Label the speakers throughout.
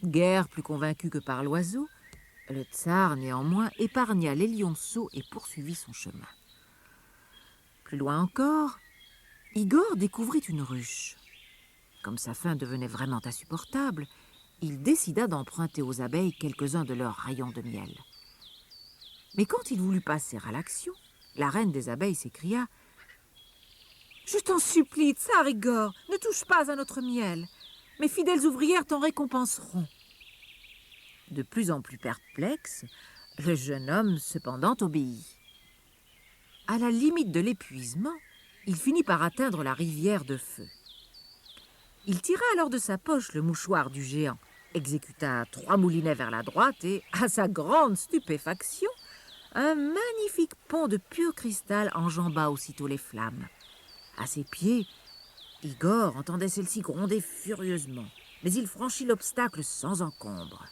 Speaker 1: Guère plus convaincu que par l'oiseau, le tsar, néanmoins, épargna les lionceaux et poursuivit son chemin. Plus loin encore, Igor découvrit une ruche. Comme sa faim devenait vraiment insupportable, il décida d'emprunter aux abeilles quelques-uns de leurs rayons de miel. Mais quand il voulut passer à l'action, la reine des abeilles s'écria « Je t'en supplie, tsar Igor, ne touche pas à notre miel. Mes fidèles ouvrières t'en récompenseront. » De plus en plus perplexe, le jeune homme cependant obéit. À la limite de l'épuisement, il finit par atteindre la rivière de feu. Il tira alors de sa poche le mouchoir du géant, exécuta 3 moulinets vers la droite et, à sa grande stupéfaction, un magnifique pont de pur cristal enjamba aussitôt les flammes. À ses pieds, Igor entendait celle-ci gronder furieusement, mais il franchit l'obstacle sans encombre.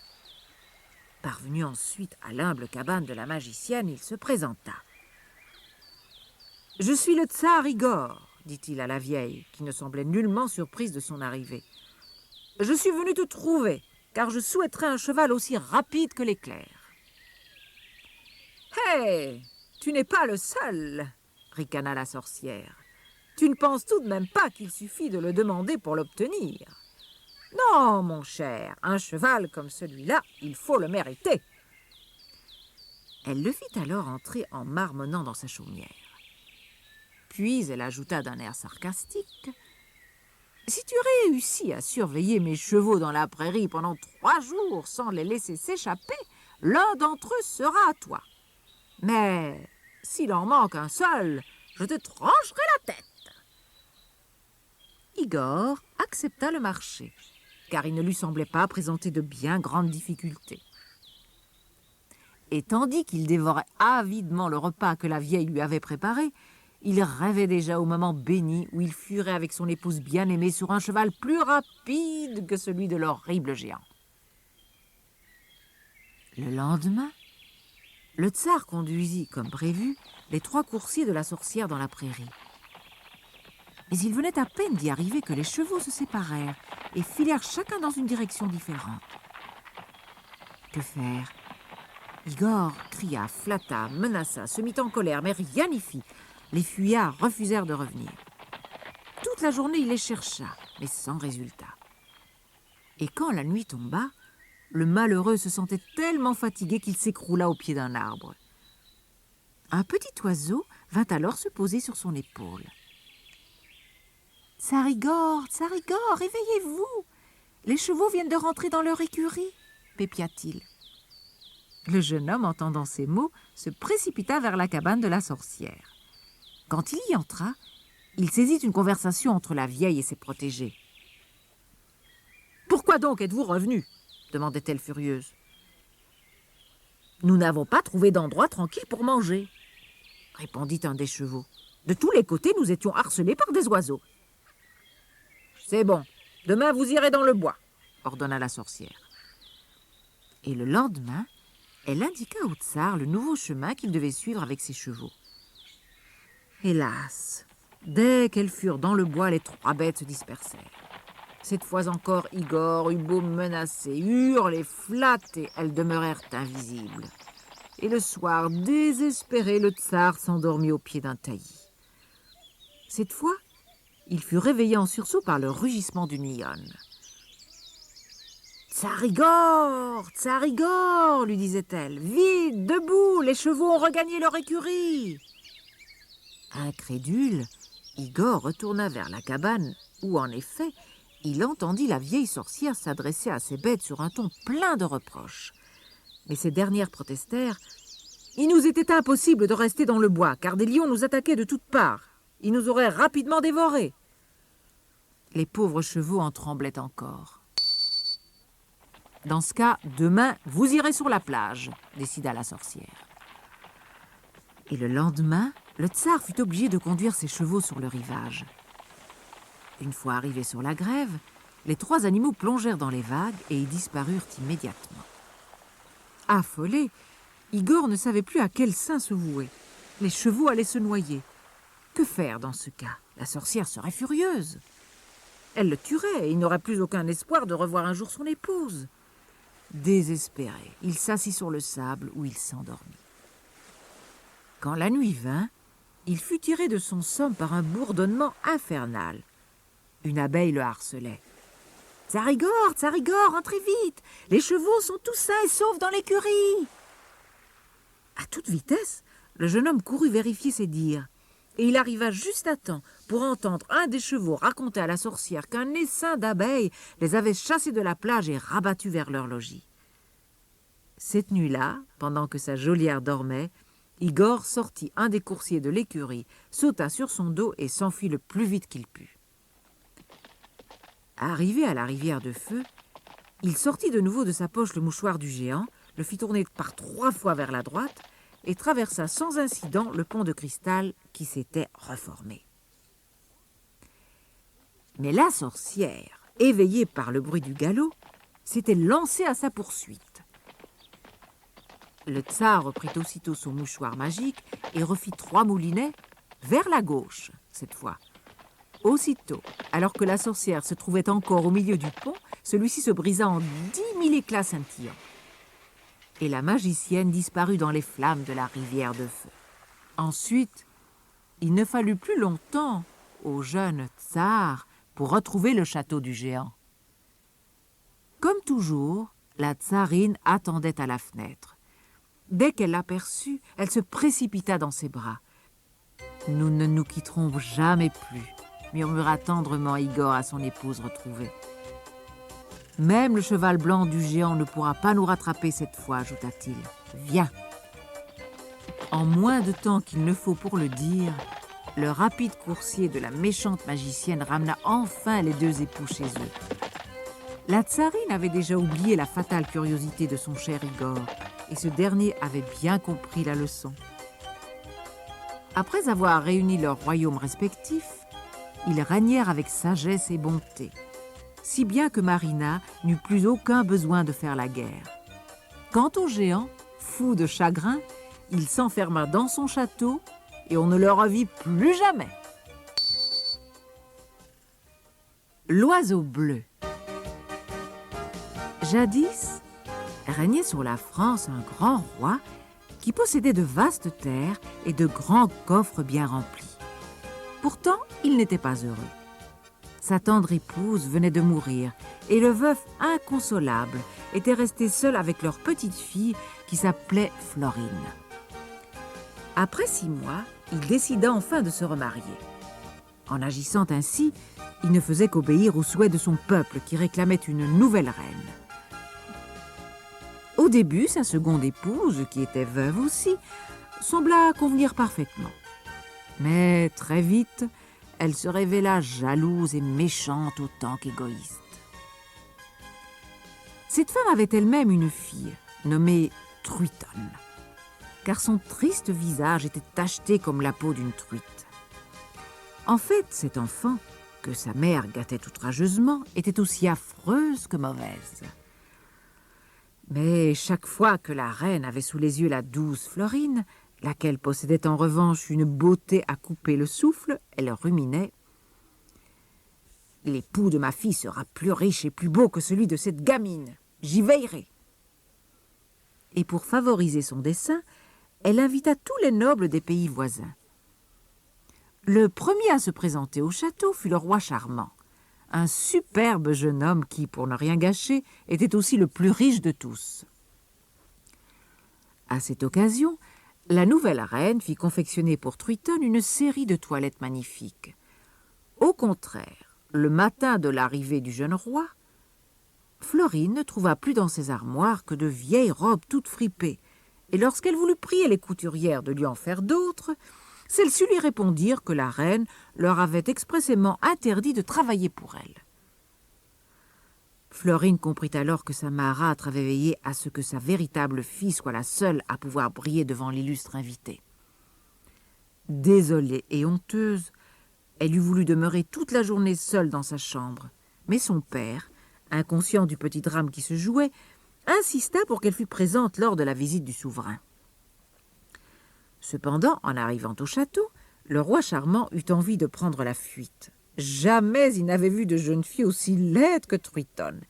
Speaker 1: Parvenu ensuite à l'humble cabane de la magicienne, il se présenta. « Je suis le tsar Igor, dit-il à la vieille, qui ne semblait nullement surprise de son arrivée. « Je suis venu te trouver, car je souhaiterais un cheval aussi rapide que l'éclair. »« Hé, tu n'es pas le seul, » ricana la sorcière. « Tu ne penses tout de même pas qu'il suffit de le demander pour l'obtenir. Non, mon cher, un cheval comme celui-là, il faut le mériter. » Elle le fit alors entrer en marmonnant dans sa chaumière. Puis elle ajouta d'un air sarcastique « Si tu réussis à surveiller mes chevaux dans la prairie pendant 3 jours sans les laisser s'échapper, l'un d'entre eux sera à toi. Mais s'il en manque un seul, je te trancherai la tête. » Igor accepta le marché, car il ne lui semblait pas présenter de bien grandes difficultés. Et tandis qu'il dévorait avidement le repas que la vieille lui avait préparé, il rêvait déjà au moment béni où il fuirait avec son épouse bien-aimée sur un cheval plus rapide que celui de l'horrible géant. Le lendemain, le tsar conduisit, comme prévu, les 3 coursiers de la sorcière dans la prairie. Mais il venait à peine d'y arriver que les chevaux se séparèrent et filèrent chacun dans une direction différente. Que faire? Igor cria, flatta, menaça, se mit en colère, mais rien n'y fit. Les fuyards refusèrent de revenir. Toute la journée, il les chercha, mais sans résultat. Et quand la nuit tomba, le malheureux se sentait tellement fatigué qu'il s'écroula au pied d'un arbre. Un petit oiseau vint alors se poser sur son épaule. « Tsar Igor, réveillez-vous! Les chevaux viennent de rentrer dans leur écurie, » pépia-t-il. Le jeune homme, entendant ces mots, se précipita vers la cabane de la sorcière. Quand il y entra, il saisit une conversation entre la vieille et ses protégés. « Pourquoi donc êtes-vous revenus ?» demandait-elle furieuse. « Nous n'avons pas trouvé d'endroit tranquille pour manger, » répondit un des chevaux. « De tous les côtés, nous étions harcelés par des oiseaux. »« C'est bon, demain vous irez dans le bois, » ordonna la sorcière. Et le lendemain, elle indiqua au tsar le nouveau chemin qu'il devait suivre avec ses chevaux. Hélas, dès qu'elles furent dans le bois, les 3 bêtes se dispersèrent. Cette fois encore, Igor eut beau menacer, hurler, flatter, elles demeurèrent invisibles. Et le soir, désespéré, le tsar s'endormit au pied d'un taillis. Cette fois, il fut réveillé en sursaut par le rugissement d'une lionne. « Tsar Igor, lui disait-elle, vite, debout, les chevaux ont regagné leur écurie. » Incrédule, Igor retourna vers la cabane où, en effet, il entendit la vieille sorcière s'adresser à ses bêtes sur un ton plein de reproches. Mais ces dernières protestèrent. « Il nous était impossible de rester dans le bois, car des lions nous attaquaient de toutes parts. Ils nous auraient rapidement dévorés. » Les pauvres chevaux en tremblaient encore. « Dans ce cas, demain, vous irez sur la plage, » décida la sorcière. Et le lendemain, le tsar fut obligé de conduire ses chevaux sur le rivage. Une fois arrivés sur la grève, les 3 animaux plongèrent dans les vagues et y disparurent immédiatement. Affolé, Igor ne savait plus à quel saint se vouer. Les chevaux allaient se noyer. Que faire dans ce cas? La sorcière serait furieuse. Elle le tuerait et il n'aurait plus aucun espoir de revoir un jour son épouse. Désespéré, il s'assit sur le sable où il s'endormit. Quand la nuit vint, il fut tiré de son somme par un bourdonnement infernal. Une abeille le harcelait. « Tsarigor, entrez vite! Les chevaux sont tous sains et saufs dans l'écurie !» À toute vitesse, le jeune homme courut vérifier ses dires, et il arriva juste à temps pour entendre un des chevaux raconter à la sorcière qu'un essaim d'abeilles les avait chassés de la plage et rabattus vers leur logis. Cette nuit-là, pendant que sa geôlière dormait, Igor sortit un des coursiers de l'écurie, sauta sur son dos et s'enfuit le plus vite qu'il put. Arrivé à la rivière de feu, il sortit de nouveau de sa poche le mouchoir du géant, le fit tourner par 3 fois vers la droite et traversa sans incident le pont de cristal qui s'était reformé. Mais la sorcière, éveillée par le bruit du galop, s'était lancée à sa poursuite. Le tsar reprit aussitôt son mouchoir magique et refit 3 moulinets vers la gauche, cette fois. Aussitôt, alors que la sorcière se trouvait encore au milieu du pont, celui-ci se brisa en 10 000 éclats scintillants. Et la magicienne disparut dans les flammes de la rivière de feu. Ensuite, il ne fallut plus longtemps au jeune tsar pour retrouver le château du géant. Comme toujours, la tsarine attendait à la fenêtre. Dès qu'elle l'aperçut, elle se précipita dans ses bras. « Nous ne nous quitterons jamais plus », murmura tendrement Igor à son épouse retrouvée. « Même le cheval blanc du géant ne pourra pas nous rattraper cette fois, ajouta-t-il. Viens !» En moins de temps qu'il ne faut pour le dire, le rapide coursier de la méchante magicienne ramena enfin les 2 époux chez eux. La tsarine avait déjà oublié la fatale curiosité de son cher Igor, et ce dernier avait bien compris la leçon. Après avoir réuni leurs royaumes respectifs, ils régnèrent avec sagesse et bonté, si bien que Marina n'eut plus aucun besoin de faire la guerre. Quant au géant, fou de chagrin, il s'enferma dans son château et on ne le revit plus jamais. L'oiseau bleu. Jadis, régnait sur la France un grand roi qui possédait de vastes terres et de grands coffres bien remplis. Pourtant, il n'était pas heureux. Sa tendre épouse venait de mourir et le veuf inconsolable était resté seul avec leur petite fille qui s'appelait Florine. Après 6 mois, il décida enfin de se remarier. En agissant ainsi, il ne faisait qu'obéir aux souhaits de son peuple qui réclamait une nouvelle reine. Au début, sa seconde épouse, qui était veuve aussi, sembla convenir parfaitement. Mais très vite, elle se révéla jalouse et méchante autant qu'égoïste. Cette femme avait elle-même une fille, nommée Truitonne, car son triste visage était tacheté comme la peau d'une truite. En fait, cet enfant, que sa mère gâtait outrageusement, était aussi affreuse que mauvaise. Mais chaque fois que la reine avait sous les yeux la douce Florine, laquelle possédait en revanche une beauté à couper le souffle, elle ruminait « L'époux de ma fille sera plus riche et plus beau que celui de cette gamine. J'y veillerai. » Et pour favoriser son dessein, elle invita tous les nobles des pays voisins. Le premier à se présenter au château fut le roi charmant, un superbe jeune homme qui, pour ne rien gâcher, était aussi le plus riche de tous. À cette occasion, la nouvelle reine fit confectionner pour Truitonne une série de toilettes magnifiques. Au contraire, le matin de l'arrivée du jeune roi, Florine ne trouva plus dans ses armoires que de vieilles robes toutes fripées, et lorsqu'elle voulut prier les couturières de lui en faire d'autres, celles-ci lui répondirent que la reine leur avait expressément interdit de travailler pour elle. Florine comprit alors que sa marâtre avait veillé à ce que sa véritable fille soit la seule à pouvoir briller devant l'illustre invité. Désolée et honteuse, elle eût voulu demeurer toute la journée seule dans sa chambre, mais son père, inconscient du petit drame qui se jouait, insista pour qu'elle fût présente lors de la visite du souverain. Cependant, en arrivant au château, le roi charmant eut envie de prendre la fuite. Jamais il n'avait vu de jeune fille aussi laide que Truitonne,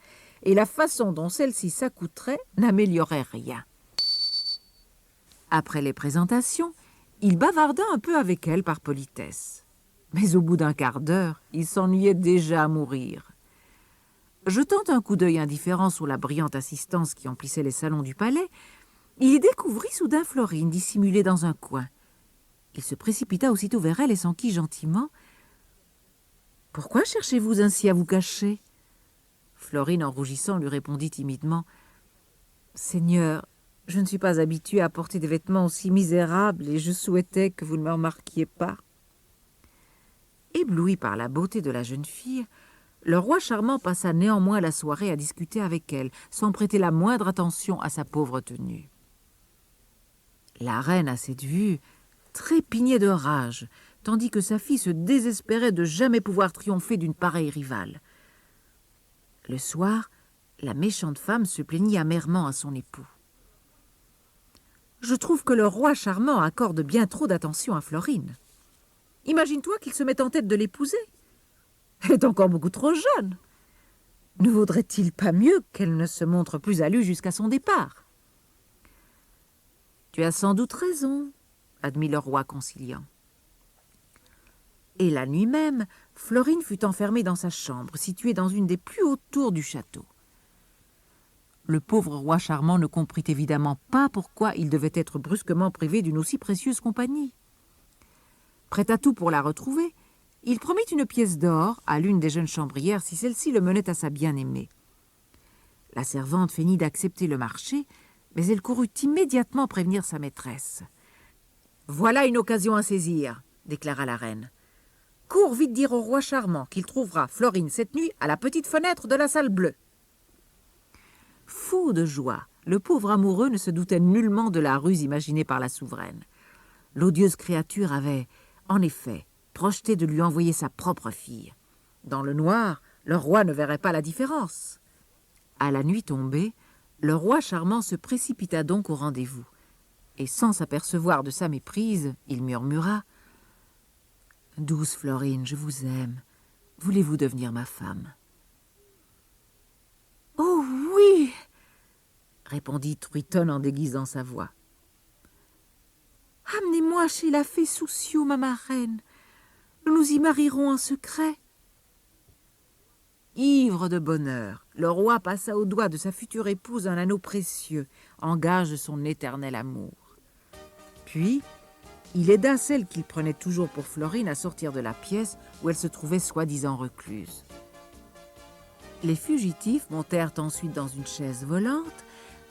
Speaker 1: et la façon dont celle-ci s'accouterait n'améliorait rien. Après les présentations, il bavarda un peu avec elle par politesse. Mais au bout d'un quart d'heure, il s'ennuyait déjà à mourir. Jetant un coup d'œil indifférent sur la brillante assistance qui emplissait les salons du palais, il y découvrit soudain Florine dissimulée dans un coin. Il se précipita aussitôt vers elle et s'enquit gentiment. « Pourquoi cherchez-vous ainsi à vous cacher ?» Florine, en rougissant, lui répondit timidement. « Seigneur, je ne suis pas habituée à porter des vêtements aussi misérables et je souhaitais que vous ne me remarquiez pas. » Ébloui par la beauté de la jeune fille, le roi charmant passa néanmoins la soirée à discuter avec elle, sans prêter la moindre attention à sa pauvre tenue. La reine, à cette vue, trépignait de rage, tandis que sa fille se désespérait de jamais pouvoir triompher d'une pareille rivale. Le soir, la méchante femme se plaignit amèrement à son époux. « Je trouve que le roi charmant accorde bien trop d'attention à Florine. Imagine-toi qu'il se mette en tête de l'épouser. Elle est encore beaucoup trop jeune. Ne vaudrait-il pas mieux qu'elle ne se montre plus à lui jusqu'à son départ ?»« Tu as sans doute raison, » admit le roi conciliant. Et la nuit même, Florine fut enfermée dans sa chambre, située dans une des plus hautes tours du château. Le pauvre roi charmant ne comprit évidemment pas pourquoi il devait être brusquement privé d'une aussi précieuse compagnie. Prêt à tout pour la retrouver, il promit une pièce d'or à l'une des jeunes chambrières si celle-ci le menait à sa bien-aimée. La servante feignit d'accepter le marché, mais elle courut immédiatement prévenir sa maîtresse. « Voilà une occasion à saisir, » déclara la reine. « Cours vite dire au roi charmant qu'il trouvera Florine cette nuit à la petite fenêtre de la salle bleue. » Fou de joie, le pauvre amoureux ne se doutait nullement de la ruse imaginée par la souveraine. L'odieuse créature avait, en effet, projeté de lui envoyer sa propre fille. Dans le noir, le roi ne verrait pas la différence. À la nuit tombée, le roi charmant se précipita donc au rendez-vous. Et sans s'apercevoir de sa méprise, il murmura « Douce Florine, je vous aime. Voulez-vous devenir ma femme ?» « Oh oui !» répondit Truitonne en déguisant sa voix. « Amenez-moi chez la fée Soucieux, ma marraine. Nous nous y marierons en secret. » Ivre de bonheur, le roi passa au doigt de sa future épouse un anneau précieux, en gage de son éternel amour. Puis, il aida celle qu'il prenait toujours pour Florine à sortir de la pièce où elle se trouvait soi-disant recluse. Les fugitifs montèrent ensuite dans une chaise volante,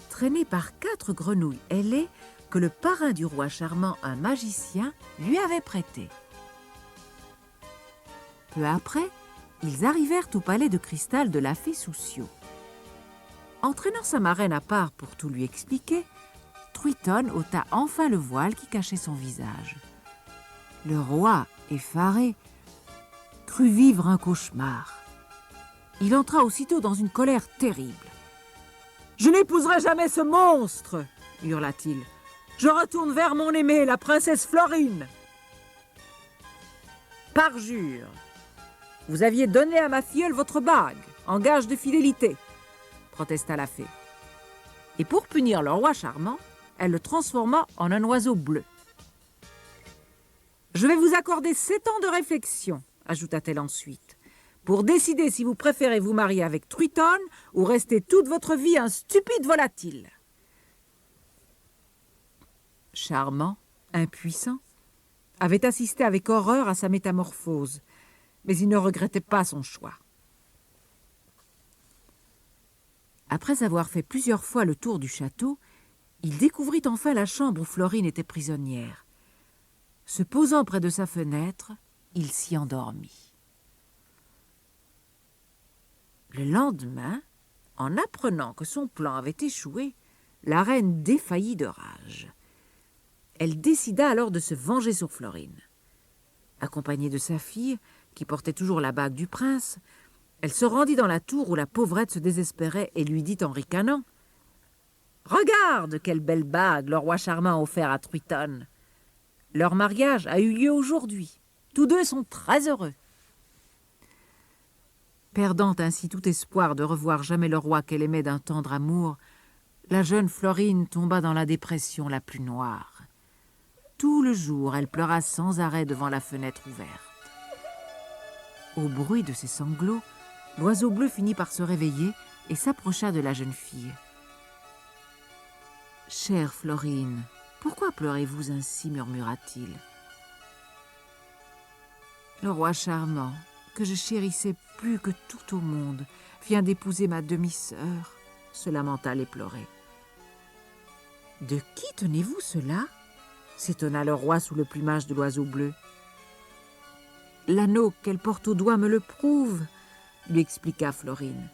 Speaker 1: traînée par 4 grenouilles ailées que le parrain du roi charmant, un magicien, lui avait prêtées. Peu après, ils arrivèrent au palais de cristal de la fée Soucieux. Entraînant sa marraine à part pour tout lui expliquer, Truitonne ôta enfin le voile qui cachait son visage. Le roi, effaré, crut vivre un cauchemar. Il entra aussitôt dans une colère terrible. « Je n'épouserai jamais ce monstre !» hurla-t-il. « Je retourne vers mon aimée, la princesse Florine !»« Parjure, vous aviez donné à ma filleule votre bague, en gage de fidélité !» protesta la fée. Et pour punir le roi charmant, elle le transforma en un oiseau bleu. « Je vais vous accorder 7 ans de réflexion, » ajouta-t-elle ensuite, pour décider si vous préférez vous marier avec Truitonne ou rester toute votre vie un stupide volatile. Charmant, impuissant, avait assisté avec horreur à sa métamorphose, mais il ne regrettait pas son choix. Après avoir fait plusieurs fois le tour du château, il découvrit enfin la chambre où Florine était prisonnière. Se posant près de sa fenêtre, il s'y endormit. Le lendemain, en apprenant que son plan avait échoué, la reine défaillit de rage. Elle décida alors de se venger sur Florine. Accompagnée de sa fille, qui portait toujours la bague du prince, elle se rendit dans la tour où la pauvrette se désespérait et lui dit en ricanant « Regarde quelle belle bague le roi charmant a offert à Truitonne. Leur mariage a eu lieu aujourd'hui. Tous deux sont très heureux. » Perdant ainsi tout espoir de revoir jamais le roi qu'elle aimait d'un tendre amour, la jeune Florine tomba dans la dépression la plus noire. Tout le jour, elle pleura sans arrêt devant la fenêtre ouverte. Au bruit de ses sanglots, l'oiseau bleu finit par se réveiller et s'approcha de la jeune fille. « Chère Florine, pourquoi pleurez-vous ainsi » murmura-t-il. « Le roi charmant, que je chérissais plus que tout au monde, vient d'épouser ma demi-sœur, » se lamenta l'éploré. « De qui tenez-vous cela ?» s'étonna le roi sous le plumage de l'oiseau bleu. « L'anneau qu'elle porte au doigt me le prouve, » lui expliqua Florine.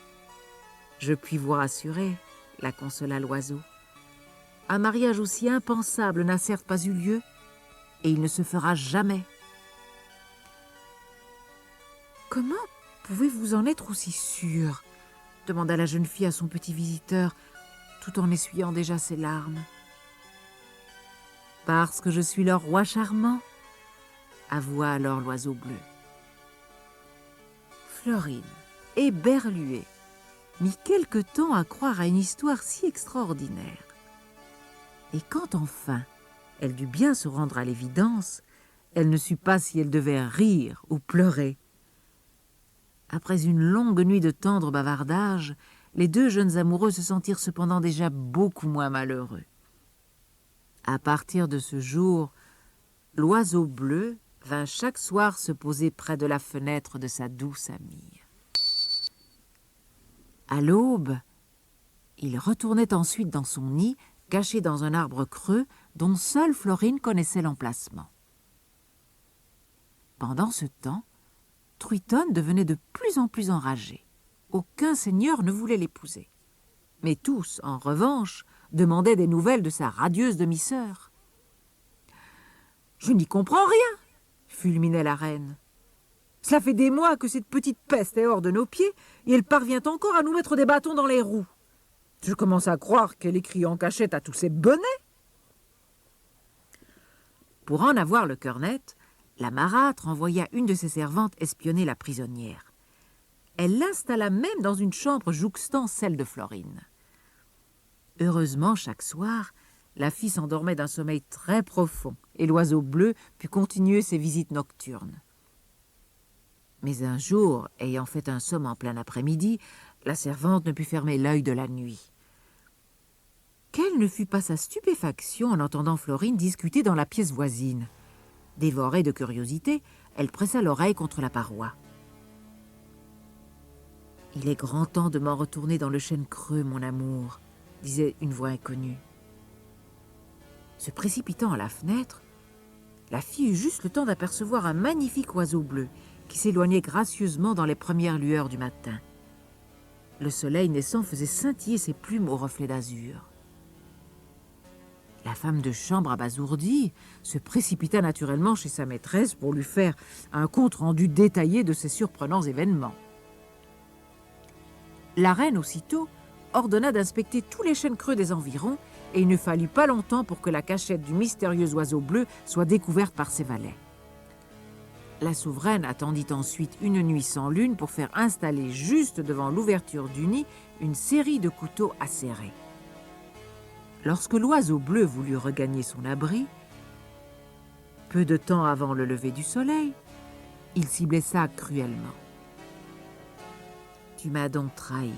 Speaker 1: « Je puis vous rassurer, » la consola l'oiseau. « Un mariage aussi impensable n'a certes pas eu lieu, et il ne se fera jamais. » « Comment pouvez-vous en être aussi sûr ?» demanda la jeune fille à son petit visiteur, tout en essuyant déjà ses larmes. « Parce que je suis leur roi charmant, » avoua alors l'oiseau bleu. Florine, éberluée, mit quelque temps à croire à une histoire si extraordinaire. Et quand enfin elle dut bien se rendre à l'évidence, elle ne sut pas si elle devait rire ou pleurer. Après une longue nuit de tendre bavardage, les deux jeunes amoureux se sentirent cependant déjà beaucoup moins malheureux. À partir de ce jour, l'oiseau bleu vint chaque soir se poser près de la fenêtre de sa douce amie. À l'aube, il retournait ensuite dans son nid, caché dans un arbre creux dont seule Florine connaissait l'emplacement. Pendant ce temps, Truitonne devenait de plus en plus enragé. Aucun seigneur ne voulait l'épouser. Mais tous, en revanche, demandaient des nouvelles de sa radieuse demi-sœur. « Je n'y comprends rien !» fulminait la reine. « Cela fait des mois que cette petite peste est hors de nos pieds et elle parvient encore à nous mettre des bâtons dans les roues. Je commence à croire qu'elle écrit en cachette à tous ces bonnets. » Pour en avoir le cœur net, la marâtre envoya une de ses servantes espionner la prisonnière. Elle l'installa même dans une chambre jouxtant celle de Florine. Heureusement, chaque soir, la fille s'endormait d'un sommeil très profond et l'oiseau bleu put continuer ses visites nocturnes. Mais un jour, ayant fait un somme en plein après-midi, la servante ne put fermer l'œil de la nuit. Quelle ne fut pas sa stupéfaction en entendant Florine discuter dans la pièce voisine. Dévorée de curiosité, elle pressa l'oreille contre la paroi. « Il est grand temps de m'en retourner dans le chêne creux, mon amour, » disait une voix inconnue. Se précipitant à la fenêtre, la fille eut juste le temps d'apercevoir un magnifique oiseau bleu qui s'éloignait gracieusement dans les premières lueurs du matin. Le soleil naissant faisait scintiller ses plumes au reflet d'azur. La femme de chambre abasourdie se précipita naturellement chez sa maîtresse pour lui faire un compte-rendu détaillé de ces surprenants événements. La reine, aussitôt, ordonna d'inspecter tous les chênes creux des environs et il ne fallut pas longtemps pour que la cachette du mystérieux oiseau bleu soit découverte par ses valets. La souveraine attendit ensuite une nuit sans lune pour faire installer juste devant l'ouverture du nid une série de couteaux acérés. Lorsque l'oiseau bleu voulut regagner son abri, peu de temps avant le lever du soleil, il s'y blessa cruellement. « Tu m'as donc trahi »,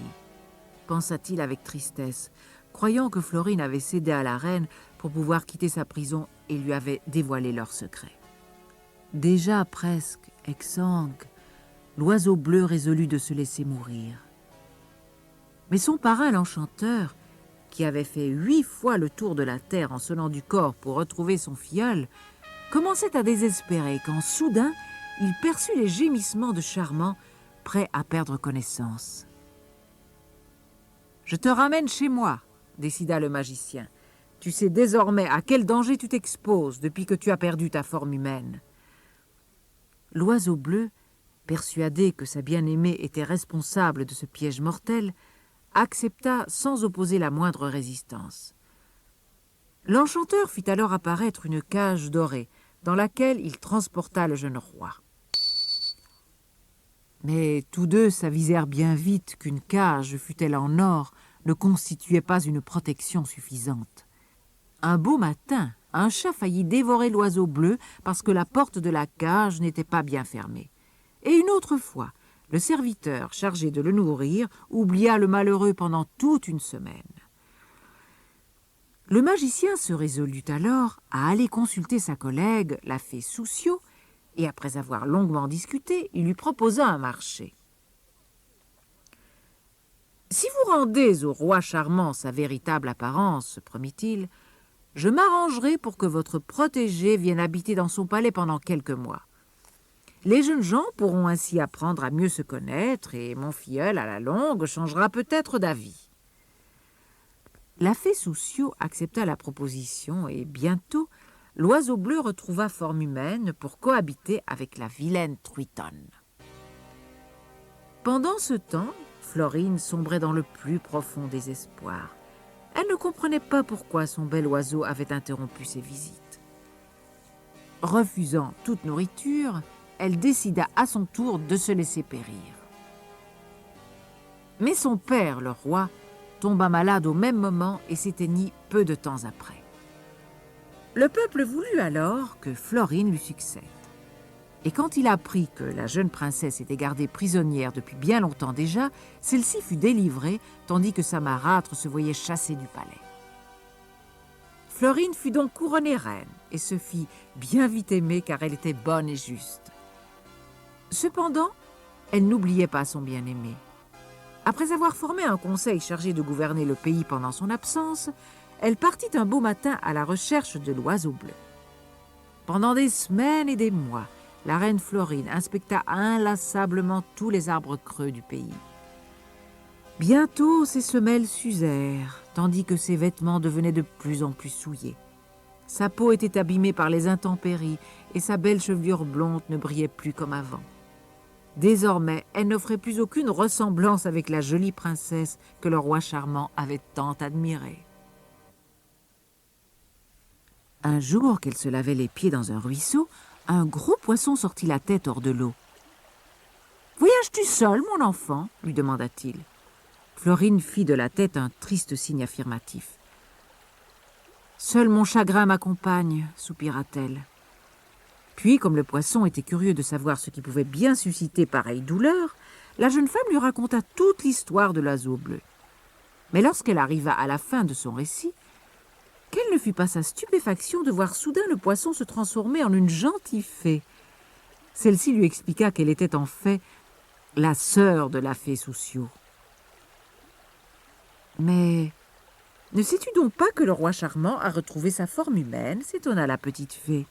Speaker 1: pensa-t-il avec tristesse, croyant que Florine avait cédé à la reine pour pouvoir quitter sa prison et lui avait dévoilé leur secret. Déjà presque exsangue, l'oiseau bleu résolut de se laisser mourir. Mais son parrain, l'enchanteur, qui avait fait 8 fois le tour de la terre en sonnant du corps pour retrouver son filleul, commençait à désespérer quand, soudain, il perçut les gémissements de Charmant, prêt à perdre connaissance. « Je te ramène chez moi, » décida le magicien. « Tu sais désormais à quel danger tu t'exposes depuis que tu as perdu ta forme humaine. » L'oiseau bleu, persuadé que sa bien-aimée était responsable de ce piège mortel, accepta sans opposer la moindre résistance. L'enchanteur fit alors apparaître une cage dorée, dans laquelle il transporta le jeune roi. Mais tous deux s'avisèrent bien vite qu'une cage, fût-elle en or, ne constituait pas une protection suffisante. Un beau matin, un chat faillit dévorer l'oiseau bleu parce que la porte de la cage n'était pas bien fermée. Et une autre fois, le serviteur chargé de le nourrir oublia le malheureux pendant toute une semaine. Le magicien se résolut alors à aller consulter sa collègue, la fée Souciot, et après avoir longuement discuté, il lui proposa un marché. « Si vous rendez au roi charmant sa véritable apparence, promit-il, je m'arrangerai pour que votre protégé vienne habiter dans son palais pendant quelques mois. Les jeunes gens pourront ainsi apprendre à mieux se connaître et mon filleul, à la longue, changera peut-être d'avis. » La fée Souciot accepta la proposition et bientôt, l'oiseau bleu retrouva forme humaine pour cohabiter avec la vilaine Truitonne. Pendant ce temps, Florine sombrait dans le plus profond désespoir. Elle ne comprenait pas pourquoi son bel oiseau avait interrompu ses visites. Refusant toute nourriture, elle décida à son tour de se laisser périr. Mais son père, le roi, tomba malade au même moment et s'éteignit peu de temps après. Le peuple voulut alors que Florine lui succède. Et quand il apprit que la jeune princesse était gardée prisonnière depuis bien longtemps déjà, celle-ci fut délivrée, tandis que sa marâtre se voyait chassée du palais. Florine fut donc couronnée reine et se fit bien vite aimer car elle était bonne et juste. Cependant, elle n'oubliait pas son bien-aimé. Après avoir formé un conseil chargé de gouverner le pays pendant son absence, elle partit un beau matin à la recherche de l'oiseau bleu. Pendant des semaines et des mois, la reine Florine inspecta inlassablement tous les arbres creux du pays. Bientôt, ses semelles s'usèrent, tandis que ses vêtements devenaient de plus en plus souillés. Sa peau était abîmée par les intempéries et sa belle chevelure blonde ne brillait plus comme avant. Désormais, elle n'offrait plus aucune ressemblance avec la jolie princesse que le roi charmant avait tant admirée. Un jour qu'elle se lavait les pieds dans un ruisseau, un gros poisson sortit la tête hors de l'eau. « Voyages-tu seul, mon enfant ?» lui demanda-t-il. Florine fit de la tête un triste signe affirmatif. « Seul mon chagrin m'accompagne, » soupira-t-elle. Puis, comme le poisson était curieux de savoir ce qui pouvait bien susciter pareille douleur, la jeune femme lui raconta toute l'histoire de l'oiseau bleu. Mais lorsqu'elle arriva à la fin de son récit, quelle ne fut pas sa stupéfaction de voir soudain le poisson se transformer en une gentille fée. Celle-ci lui expliqua qu'elle était en fait la sœur de la fée Souciot. « Mais ne sais-tu donc pas que le roi charmant a retrouvé sa forme humaine ?» s'étonna la petite fée.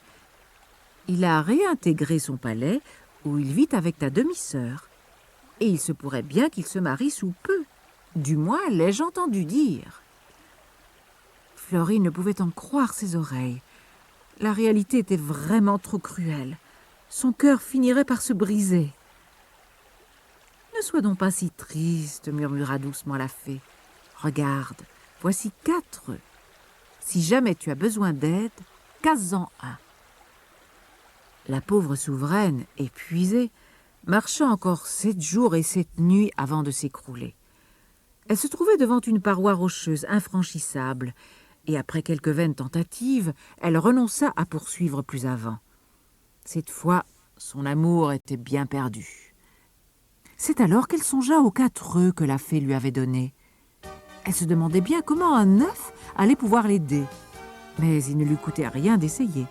Speaker 1: Il a réintégré son palais où il vit avec ta demi-sœur. Et il se pourrait bien qu'il se marie sous peu. Du moins, l'ai-je entendu dire. Florine ne pouvait en croire ses oreilles. La réalité était vraiment trop cruelle. Son cœur finirait par se briser. « Ne sois donc pas si triste, » murmura doucement la fée. « Regarde, voici 4 œufs. Si jamais tu as besoin d'aide, casse-en un. » La pauvre souveraine, épuisée, marcha encore 7 jours et 7 nuits avant de s'écrouler. Elle se trouvait devant une paroi rocheuse infranchissable, et après quelques vaines tentatives, elle renonça à poursuivre plus avant. Cette fois, son amour était bien perdu. C'est alors qu'elle songea aux 4 œufs que la fée lui avait donnés. Elle se demandait bien comment un œuf allait pouvoir l'aider, mais il ne lui coûtait rien d'essayer.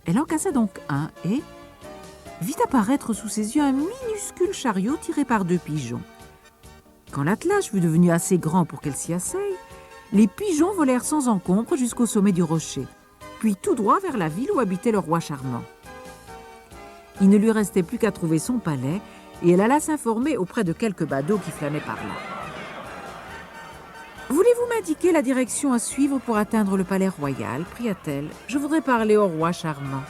Speaker 1: Elle en cassa donc un et vit apparaître sous ses yeux un minuscule chariot tiré par 2 pigeons. Quand l'attelage fut devenu assez grand pour qu'elle s'y asseye, les pigeons volèrent sans encombre jusqu'au sommet du rocher, puis tout droit vers la ville où habitait le roi charmant. Il ne lui restait plus qu'à trouver son palais, et elle alla s'informer auprès de quelques badauds qui flânaient par là. « Voulez-vous m'indiquer la direction à suivre pour atteindre le palais royal ?» pria-t-elle. « Je voudrais parler au roi charmant. »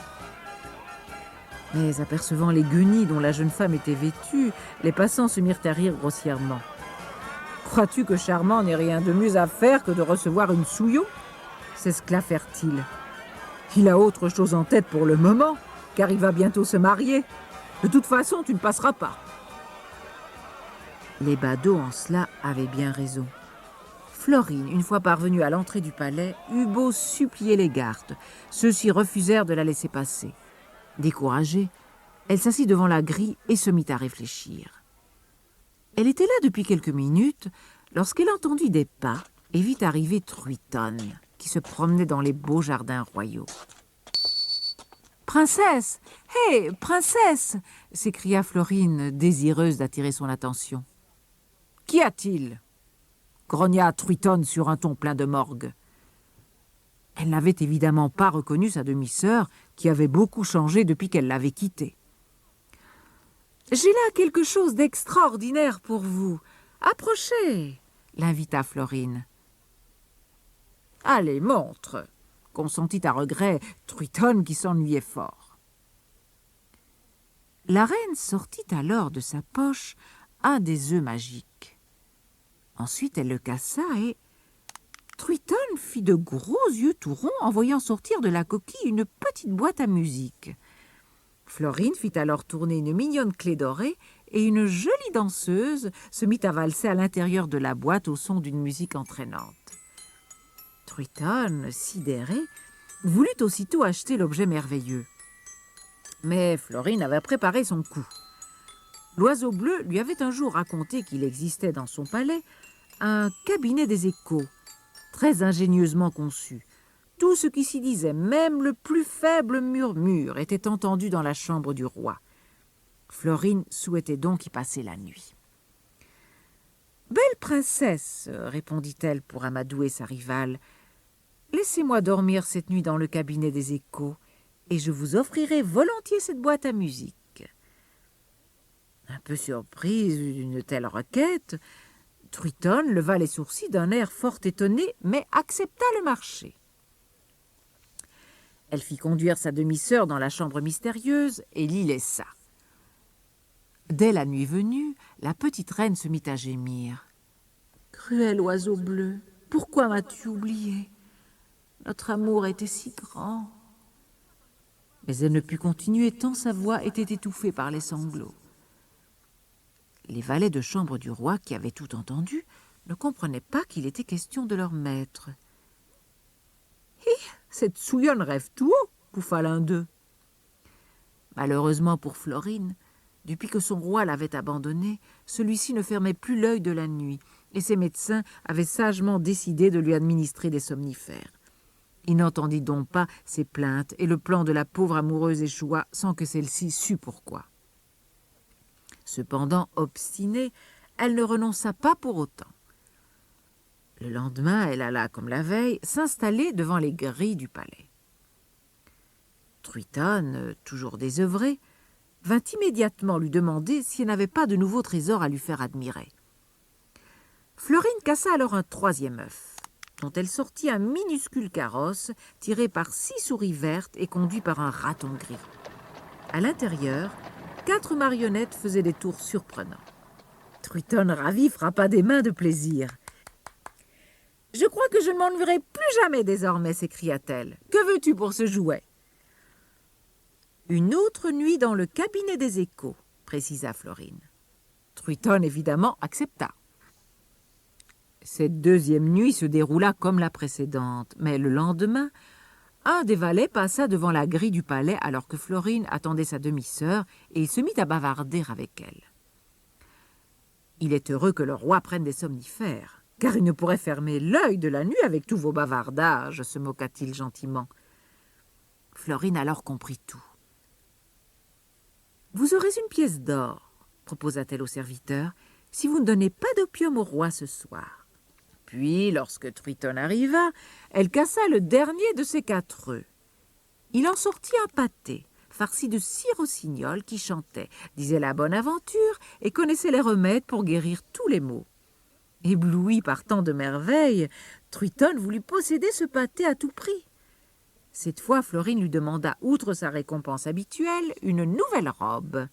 Speaker 1: Mais apercevant les guenilles dont la jeune femme était vêtue, les passants se mirent à rire grossièrement. « Crois-tu que Charmant n'ait rien de mieux à faire que de recevoir une souillot ?» s'esclaffèrent-ils. « Il a autre chose en tête pour le moment, car il va bientôt se marier. De toute façon, tu ne passeras pas. » Les badauds en cela avaient bien raison. Florine, une fois parvenue à l'entrée du palais, eut beau supplier les gardes. Ceux-ci refusèrent de la laisser passer. Découragée, elle s'assit devant la grille et se mit à réfléchir. Elle était là depuis quelques minutes lorsqu'elle entendit des pas et vit arriver Truitonne, qui se promenait dans les beaux jardins royaux. « Princesse! Hé, princesse !» s'écria Florine, désireuse d'attirer son attention. « Qu'y a-t-il » grogna Truitonne sur un ton plein de morgue. Elle n'avait évidemment pas reconnu sa demi-sœur, qui avait beaucoup changé depuis qu'elle l'avait quittée. « J'ai là quelque chose d'extraordinaire pour vous. Approchez !» l'invita Florine. « Allez, montre !» consentit à regret Truitonne qui s'ennuyait fort. La reine sortit alors de sa poche un des œufs magiques. Ensuite, elle le cassa et Truitonne fit de gros yeux tout ronds en voyant sortir de la coquille une petite boîte à musique. Florine fit alors tourner une mignonne clé dorée et une jolie danseuse se mit à valser à l'intérieur de la boîte au son d'une musique entraînante. Truitonne, sidérée, voulut aussitôt acheter l'objet merveilleux. Mais Florine avait préparé son coup. L'oiseau bleu lui avait un jour raconté qu'il existait dans son palais un cabinet des échos, très ingénieusement conçu. Tout ce qui s'y disait, même le plus faible murmure, était entendu dans la chambre du roi. Florine souhaitait donc y passer la nuit. « Belle princesse, répondit-elle pour amadouer sa rivale, laissez-moi dormir cette nuit dans le cabinet des échos, et je vous offrirai volontiers cette boîte à musique. » Un peu surprise d'une telle requête, Truitonne leva les sourcils d'un air fort étonné, mais accepta le marché. Elle fit conduire sa demi-sœur dans la chambre mystérieuse et l'y laissa. Dès la nuit venue, la petite reine se mit à gémir. « Cruel oiseau bleu, pourquoi m'as-tu oublié? Notre amour était si grand. » Mais elle ne put continuer tant sa voix était étouffée par les sanglots. Les valets de chambre du roi, qui avaient tout entendu, ne comprenaient pas qu'il était question de leur maître. « Hi, cette souillonne rêve tout haut !» bouffa l'un d'eux. Malheureusement pour Florine, depuis que son roi l'avait abandonnée, celui-ci ne fermait plus l'œil de la nuit, et ses médecins avaient sagement décidé de lui administrer des somnifères. Il n'entendit donc pas ses plaintes, et le plan de la pauvre amoureuse échoua sans que celle-ci sût pourquoi. Cependant, obstinée, elle ne renonça pas pour autant. Le lendemain, elle alla, comme la veille, s'installer devant les grilles du palais. Truitonne, toujours désœuvrée, vint immédiatement lui demander si elle n'avait pas de nouveaux trésors à lui faire admirer. Florine cassa alors un troisième œuf, dont elle sortit un minuscule carrosse tiré par 6 souris vertes et conduit par un raton gris. À l'intérieur, 4 marionnettes faisaient des tours surprenants. Truitonne, ravie, frappa des mains de plaisir. « Je crois que je ne m'ennuierai plus jamais désormais, s'écria-t-elle. Que veux-tu pour ce jouet ?»« Une autre nuit dans le cabinet des échos, précisa Florine. Truitonne, évidemment, accepta. Cette deuxième nuit se déroula comme la précédente, mais le lendemain, un des valets passa devant la grille du palais alors que Florine attendait sa demi-sœur et il se mit à bavarder avec elle. Il est heureux que le roi prenne des somnifères, car il ne pourrait fermer l'œil de la nuit avec tous vos bavardages, se moqua-t-il gentiment. Florine alors comprit tout. « Vous aurez une pièce d'or, proposa-t-elle au serviteur, si vous ne donnez pas d'opium au roi ce soir. » Puis, lorsque Truitonne arriva, elle cassa le dernier de ses 4 œufs. Il en sortit un pâté, farci de 6 rossignols qui chantaient, disaient la bonne aventure et connaissaient les remèdes pour guérir tous les maux. Ébloui par tant de merveilles, Truitonne voulut posséder ce pâté à tout prix. Cette fois, Florine lui demanda, outre sa récompense habituelle, une nouvelle robe.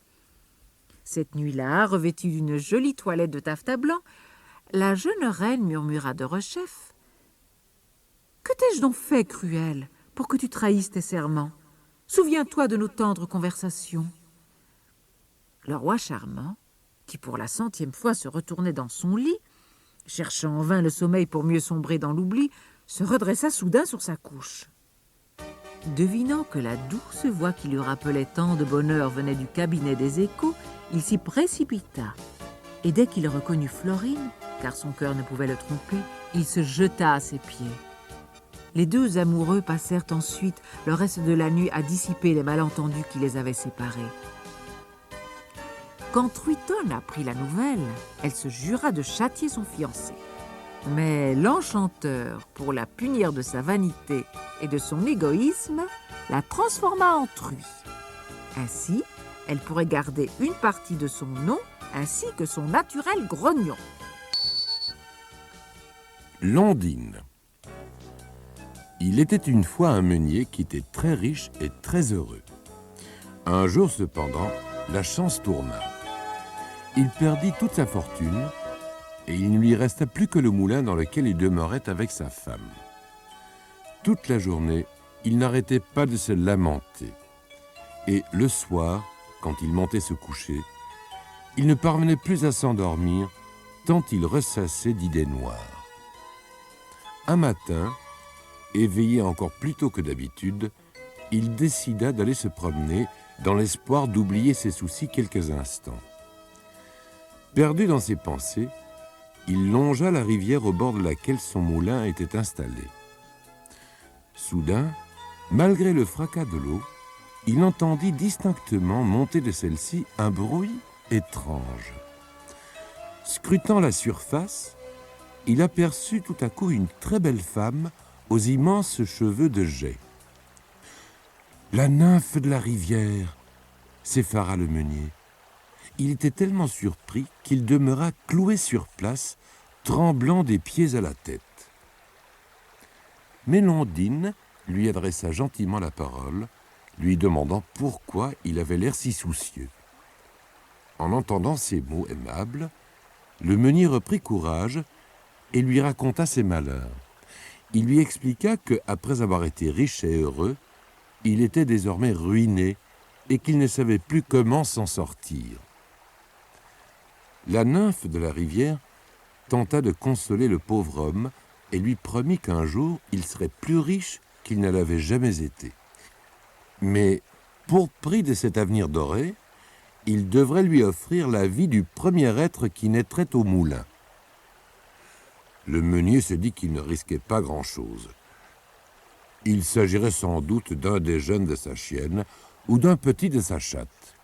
Speaker 1: Cette nuit-là, revêtue d'une jolie toilette de taffetas blanc, la jeune reine murmura de rechef. « Que t'ai-je donc fait, Cruel, pour que tu trahisses tes serments? Souviens-toi de nos tendres conversations. » Le roi charmant, qui pour la 100e fois se retournait dans son lit, cherchant en vain le sommeil pour mieux sombrer dans l'oubli, se redressa soudain sur sa couche. Devinant que la douce voix qui lui rappelait tant de bonheur venait du cabinet des échos, il s'y précipita. Et dès qu'il reconnut Florine, car son cœur ne pouvait le tromper, il se jeta à ses pieds. Les deux amoureux passèrent ensuite le reste de la nuit à dissiper les malentendus qui les avaient séparés. Quand Truitonne apprit la nouvelle, elle se jura de châtier son fiancé. Mais l'enchanteur, pour la punir de sa vanité et de son égoïsme, la transforma en truie. Ainsi, elle pourrait garder une partie de son nom ainsi que son naturel grognon.
Speaker 2: L'Ondine. Il était une fois un meunier qui était très riche et très heureux. Un jour cependant, la chance tourna. Il perdit toute sa fortune et il ne lui resta plus que le moulin dans lequel il demeurait avec sa femme. Toute la journée, il n'arrêtait pas de se lamenter. Et le soir, quand il montait se coucher, il ne parvenait plus à s'endormir tant il ressassait d'idées noires. Un matin, éveillé encore plus tôt que d'habitude, il décida d'aller se promener dans l'espoir d'oublier ses soucis quelques instants. Perdu dans ses pensées, il longea la rivière au bord de laquelle son moulin était installé. Soudain, malgré le fracas de l'eau, il entendit distinctement monter de celle-ci un bruit étrange. Scrutant la surface, il aperçut tout à coup une très belle femme aux immenses cheveux de jais. « La nymphe de la rivière !» s'effara le meunier. Il était tellement surpris qu'il demeura cloué sur place, tremblant des pieds à la tête. Mais l'Ondine lui adressa gentiment la parole, lui demandant pourquoi il avait l'air si soucieux. En entendant ces mots aimables, le meunier reprit courage et lui raconta ses malheurs. Il lui expliqua qu'après avoir été riche et heureux, il était désormais ruiné et qu'il ne savait plus comment s'en sortir. La nymphe de la rivière tenta de consoler le pauvre homme et lui promit qu'un jour il serait plus riche qu'il ne l'avait jamais été. Mais pour prix de cet avenir doré, il devrait lui offrir la vie du premier être qui naîtrait au moulin. Le meunier se dit qu'il ne risquait pas grand-chose. Il s'agirait sans doute d'un des jeunes de sa chienne ou d'un petit de sa chatte.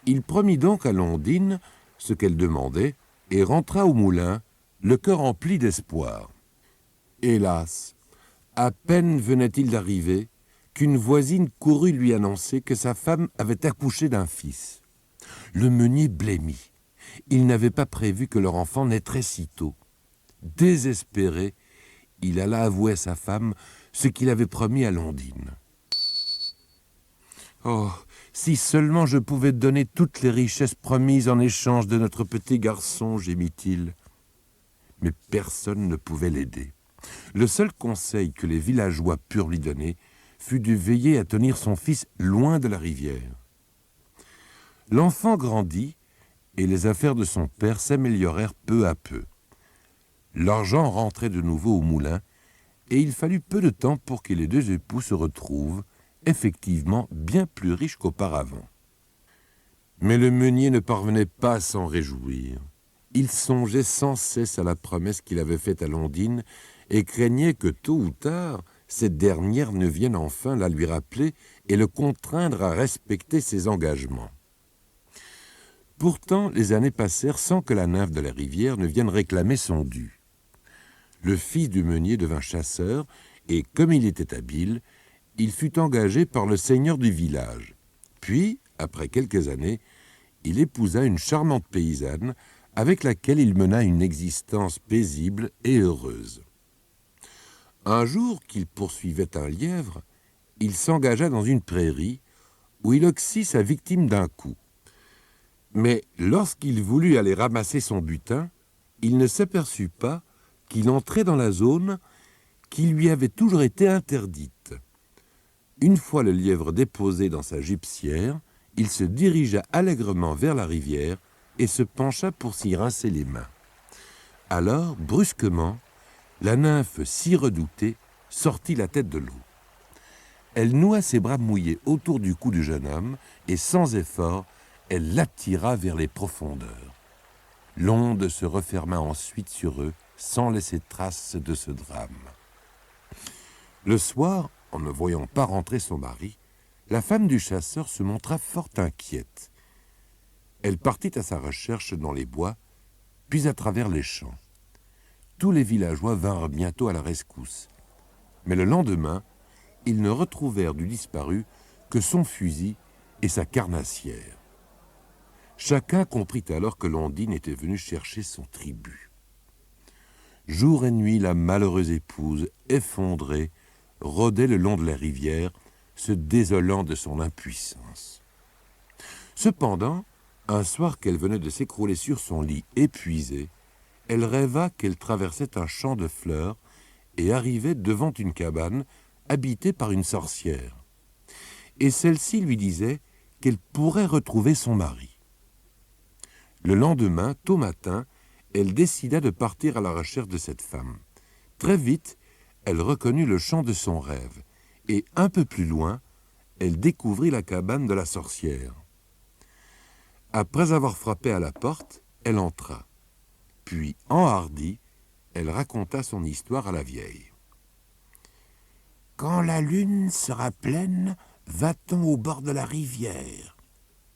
Speaker 2: Il promit donc à l'Ondine ce qu'elle demandait et rentra au moulin, le cœur empli d'espoir. Hélas, à peine venait-il d'arriver qu'une voisine courut lui annoncer que sa femme avait accouché d'un fils. Le meunier blêmit. Il n'avait pas prévu que leur enfant naîtrait si tôt. Désespéré, il alla avouer à sa femme ce qu'il avait promis à l'Ondine. « Oh, si seulement je pouvais donner toutes les richesses promises en échange de notre petit garçon, gémit-il. » Mais personne ne pouvait l'aider. Le seul conseil que les villageois purent lui donner fut de veiller à tenir son fils loin de la rivière. L'enfant grandit et les affaires de son père s'améliorèrent peu à peu. L'argent rentrait de nouveau au moulin et il fallut peu de temps pour que les deux époux se retrouvent, effectivement bien plus riches qu'auparavant. Mais le meunier ne parvenait pas à s'en réjouir. Il songeait sans cesse à la promesse qu'il avait faite à l'Ondine et craignait que tôt ou tard, cette dernière ne vienne enfin la lui rappeler et le contraindre à respecter ses engagements. Pourtant, les années passèrent sans que la nymphe de la rivière ne vienne réclamer son dû. Le fils du meunier devint chasseur et, comme il était habile, il fut engagé par le seigneur du village. Puis, après quelques années, il épousa une charmante paysanne avec laquelle il mena une existence paisible et heureuse. Un jour qu'il poursuivait un lièvre, il s'engagea dans une prairie où il oxy sa victime d'un coup. Mais lorsqu'il voulut aller ramasser son butin, il ne s'aperçut pas qu'il entrait dans la zone qui lui avait toujours été interdite. Une fois le lièvre déposé dans sa gibecière, il se dirigea allègrement vers la rivière et se pencha pour s'y rincer les mains. Alors, brusquement, la nymphe si redoutée sortit la tête de l'eau. Elle noua ses bras mouillés autour du cou du jeune homme et sans effort, elle l'attira vers les profondeurs. L'onde se referma ensuite sur eux sans laisser trace de ce drame. Le soir, en ne voyant pas rentrer son mari, la femme du chasseur se montra fort inquiète. Elle partit à sa recherche dans les bois, puis à travers les champs. Tous les villageois vinrent bientôt à la rescousse. Mais le lendemain, ils ne retrouvèrent du disparu que son fusil et sa carnassière. Chacun comprit alors que l'Ondine était venue chercher son tribut. Jour et nuit, la malheureuse épouse, effondrée, rôdait le long de la rivière, se désolant de son impuissance. Cependant, un soir qu'elle venait de s'écrouler sur son lit épuisée, elle rêva qu'elle traversait un champ de fleurs et arrivait devant une cabane habitée par une sorcière. Et celle-ci lui disait qu'elle pourrait retrouver son mari. Le lendemain, tôt matin, elle décida de partir à la recherche de cette femme. Très vite, elle reconnut le champ de son rêve, et un peu plus loin, elle découvrit la cabane de la sorcière. Après avoir frappé à la porte, elle entra. Puis, enhardie, elle raconta son histoire à la vieille. « Quand la lune sera pleine, va-t-on au bord de la rivière, »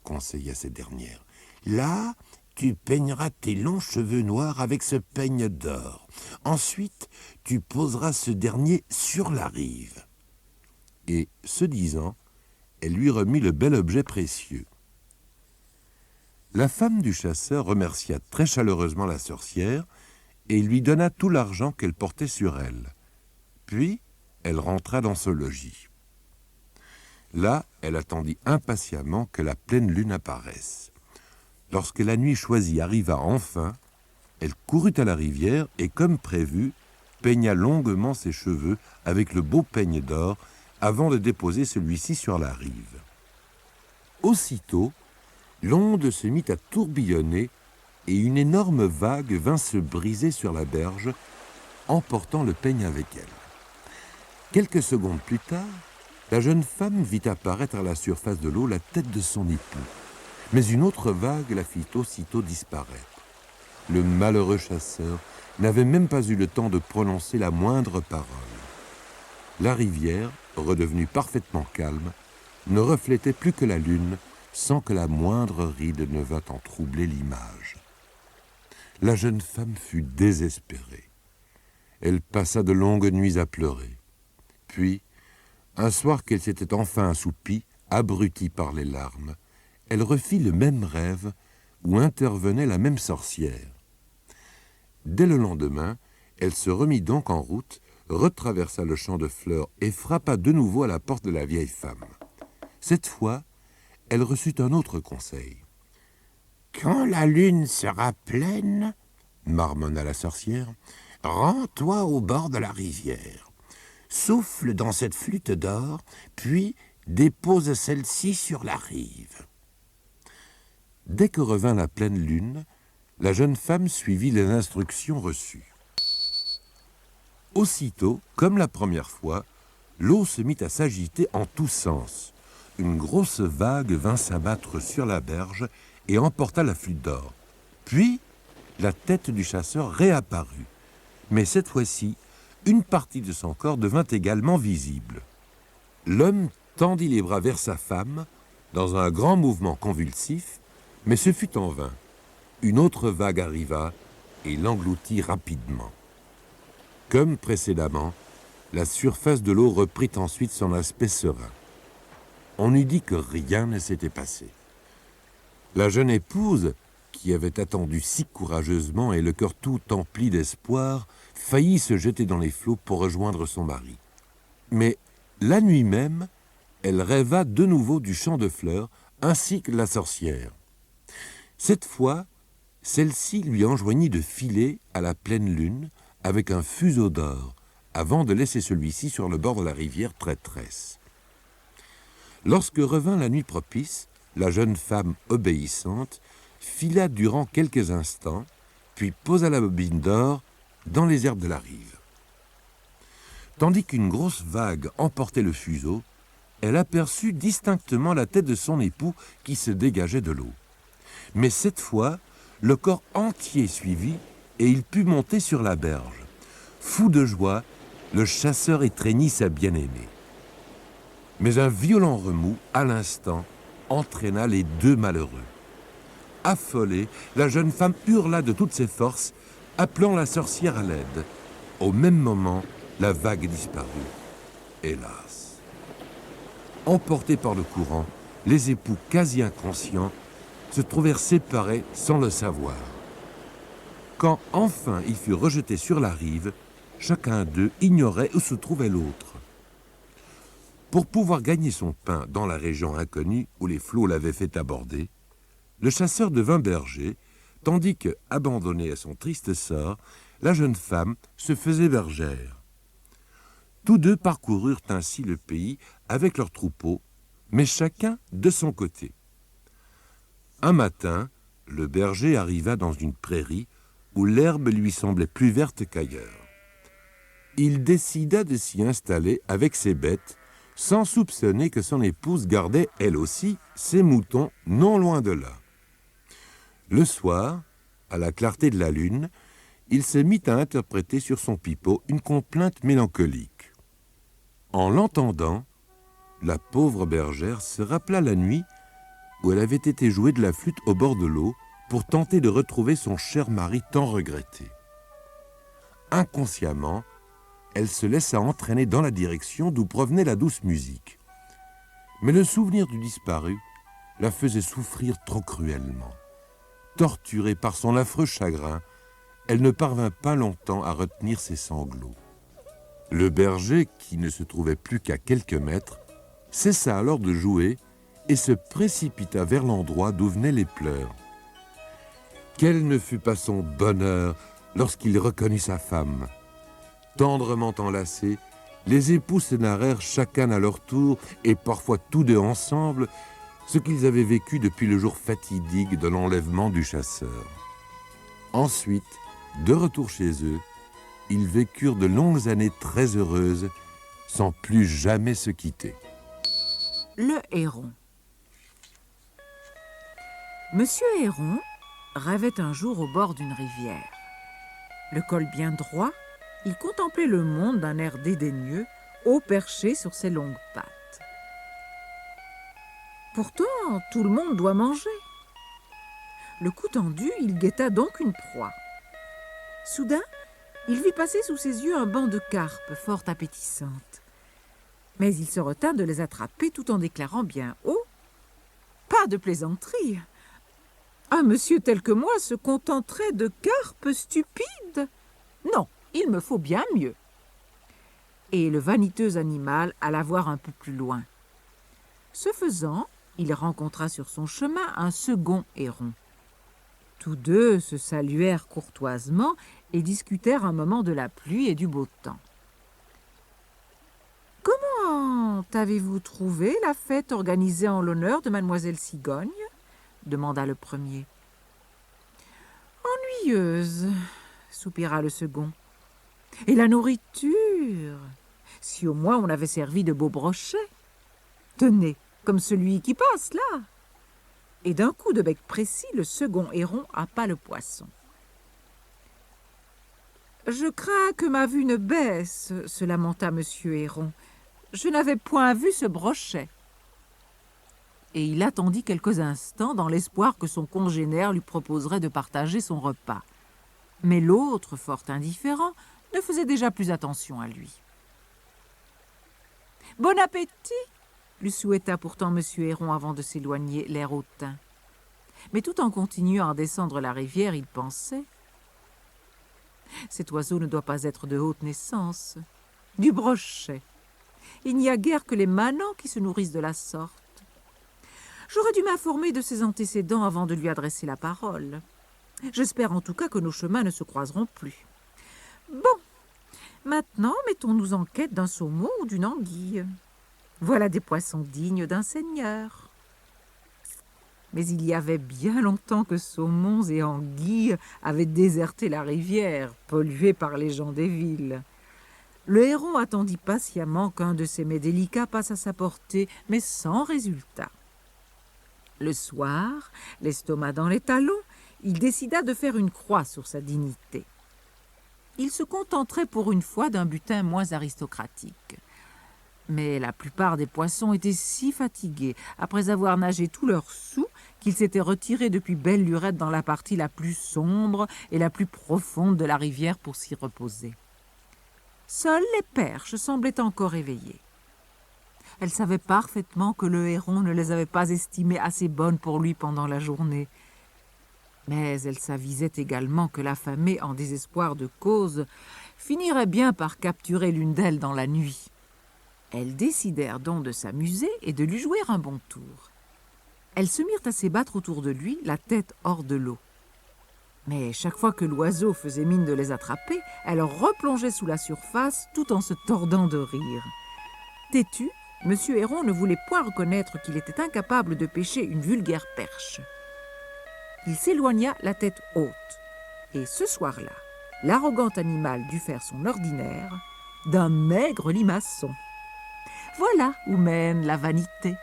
Speaker 2: conseilla cette dernière. « Là, tu peigneras tes longs cheveux noirs avec ce peigne d'or. Ensuite, tu poseras ce dernier sur la rive. » Et, ce disant, elle lui remit le bel objet précieux. La femme du chasseur remercia très chaleureusement la sorcière et lui donna tout l'argent qu'elle portait sur elle. Puis, elle rentra dans son logis. Là, elle attendit impatiemment que la pleine lune apparaisse. Lorsque la nuit choisie arriva enfin, elle courut à la rivière et, comme prévu, peigna longuement ses cheveux avec le beau peigne d'or avant de déposer celui-ci sur la rive. Aussitôt, l'onde se mit à tourbillonner et une énorme vague vint se briser sur la berge, emportant le peigne avec elle. Quelques secondes plus tard, la jeune femme vit apparaître à la surface de l'eau la tête de son époux. Mais une autre vague la fit aussitôt disparaître. Le malheureux chasseur n'avait même pas eu le temps de prononcer la moindre parole. La rivière, redevenue parfaitement calme, ne reflétait plus que la lune, sans que la moindre ride ne vînt en troubler l'image. La jeune femme fut désespérée. Elle passa de longues nuits à pleurer. Puis, un soir qu'elle s'était enfin assoupie, abrutie par les larmes, elle refit le même rêve où intervenait la même sorcière. Dès le lendemain, elle se remit donc en route, retraversa le champ de fleurs et frappa de nouveau à la porte de la vieille femme. Cette fois, elle reçut un autre conseil. « Quand la lune sera pleine, » marmonna la sorcière, « rends-toi au bord de la rivière. Souffle dans cette flûte d'or, puis dépose celle-ci sur la rive. » Dès que revint la pleine lune, la jeune femme suivit les instructions reçues. Aussitôt, comme la première fois, l'eau se mit à s'agiter en tous sens. Une grosse vague vint s'abattre sur la berge et emporta la flûte d'or. Puis, la tête du chasseur réapparut. Mais cette fois-ci, une partie de son corps devint également visible. L'homme tendit les bras vers sa femme, dans un grand mouvement convulsif, mais ce fut en vain. Une autre vague arriva et l'engloutit rapidement. Comme précédemment, la surface de l'eau reprit ensuite son aspect serein. On eût dit que rien ne s'était passé. La jeune épouse, qui avait attendu si courageusement et le cœur tout empli d'espoir, faillit se jeter dans les flots pour rejoindre son mari. Mais la nuit même, elle rêva de nouveau du champ de fleurs, ainsi que la sorcière. Cette fois, celle-ci lui enjoignit de filer à la pleine lune avec un fuseau d'or, avant de laisser celui-ci sur le bord de la rivière traîtresse. Lorsque revint la nuit propice, la jeune femme obéissante fila durant quelques instants, puis posa la bobine d'or dans les herbes de la rive. Tandis qu'une grosse vague emportait le fuseau, elle aperçut distinctement la tête de son époux qui se dégageait de l'eau. Mais cette fois, le corps entier suivit et il put monter sur la berge. Fou de joie, le chasseur étreignit sa bien-aimée. Mais un violent remous, à l'instant, entraîna les deux malheureux. Affolée, la jeune femme hurla de toutes ses forces, appelant la sorcière à l'aide. Au même moment, la vague disparut. Hélas! Emportés par le courant, les époux quasi inconscients se trouvèrent séparés sans le savoir. Quand enfin ils furent rejetés sur la rive, chacun d'eux ignorait où se trouvait l'autre. Pour pouvoir gagner son pain dans la région inconnue où les flots l'avaient fait aborder, le chasseur devint berger, tandis que, abandonnée à son triste sort, la jeune femme se faisait bergère. Tous deux parcoururent ainsi le pays avec leurs troupeaux, mais chacun de son côté. Un matin, le berger arriva dans une prairie où l'herbe lui semblait plus verte qu'ailleurs. Il décida de s'y installer avec ses bêtes, sans soupçonner que son épouse gardait, elle aussi, ses moutons non loin de là. Le soir, à la clarté de la lune, il se mit à interpréter sur son pipeau une complainte mélancolique. En l'entendant, la pauvre bergère se rappela la nuit où elle avait été jouer de la flûte au bord de l'eau pour tenter de retrouver son cher mari tant regretté. Inconsciemment, elle se laissa entraîner dans la direction d'où provenait la douce musique. Mais le souvenir du disparu la faisait souffrir trop cruellement. Torturée par son affreux chagrin, elle ne parvint pas longtemps à retenir ses sanglots. Le berger, qui ne se trouvait plus qu'à quelques mètres, cessa alors de jouer et se précipita vers l'endroit d'où venaient les pleurs. Quel ne fut pas son bonheur lorsqu'il reconnut sa femme. Tendrement enlacés, les époux se narrèrent chacun à leur tour et parfois tous deux ensemble ce qu'ils avaient vécu depuis le jour fatidique de l'enlèvement du chasseur. Ensuite, de retour chez eux, ils vécurent de longues années très heureuses sans plus jamais se quitter.
Speaker 1: Le héron. Monsieur Héron rêvait un jour au bord d'une rivière. Le col bien droit, il contemplait le monde d'un air dédaigneux, haut perché sur ses longues pattes. Pourtant, tout le monde doit manger. Le cou tendu, il guetta donc une proie. Soudain, il vit passer sous ses yeux un banc de carpes fort appétissantes. Mais il se retint de les attraper tout en déclarant bien haut « Pas de plaisanterie ! Un monsieur tel que moi se contenterait de carpes stupides ? Non, il me faut bien mieux. » Et le vaniteux animal alla voir un peu plus loin. Ce faisant, il rencontra sur son chemin un second héron. Tous deux se saluèrent courtoisement et discutèrent un moment de la pluie et du beau temps. « Comment avez-vous trouvé la fête organisée en l'honneur de mademoiselle Cigogne ?» demanda le premier. « Ennuyeuse, soupira le second. Et la nourriture? Si au moins on avait servi de beaux brochets. Tenez, comme celui qui passe là. » Et d'un coup de bec précis, le second héron happa le poisson. « Je crains que ma vue ne baisse, » se lamenta monsieur Héron. « Je n'avais point vu ce brochet. » Et il attendit quelques instants dans l'espoir que son congénère lui proposerait de partager son repas. Mais l'autre, fort indifférent, ne faisait déjà plus attention à lui. « Bon appétit !» lui souhaita pourtant monsieur Héron avant de s'éloigner, l'air hautain. Mais tout en continuant à descendre la rivière, il pensait « Cet oiseau ne doit pas être de haute naissance. Du brochet. Il n'y a guère que les manants qui se nourrissent de la sorte. J'aurais dû m'informer de ses antécédents avant de lui adresser la parole. J'espère en tout cas que nos chemins ne se croiseront plus. Bon, maintenant mettons-nous en quête d'un saumon ou d'une anguille. Voilà des poissons dignes d'un seigneur. » Mais il y avait bien longtemps que saumons et anguilles avaient déserté la rivière, polluée par les gens des villes. Le héron attendit patiemment qu'un de ces mets délicats passe à sa portée, mais sans résultat. Le soir, l'estomac dans les talons, il décida de faire une croix sur sa dignité. Il se contenterait pour une fois d'un butin moins aristocratique. Mais la plupart des poissons étaient si fatigués, après avoir nagé tout leur soûl, qu'ils s'étaient retirés depuis belle lurette dans la partie la plus sombre et la plus profonde de la rivière pour s'y reposer. Seules les perches semblaient encore éveillées. Elles savaient parfaitement que le héron ne les avait pas estimées assez bonnes pour lui pendant la journée. Mais elles s'avisaient également que l'affamé, en désespoir de cause, finirait bien par capturer l'une d'elles dans la nuit. Elles décidèrent donc de s'amuser et de lui jouer un bon tour. Elles se mirent à s'ébattre autour de lui, la tête hors de l'eau. Mais chaque fois que l'oiseau faisait mine de les attraper, elle replongeait sous la surface tout en se tordant de rire. Têtu, Monsieur Héron ne voulait point reconnaître qu'il était incapable de pêcher une vulgaire perche. Il s'éloigna la tête haute. Et ce soir-là, l'arrogant animal dut faire son ordinaire d'un maigre limaçon. Voilà où mène la vanité.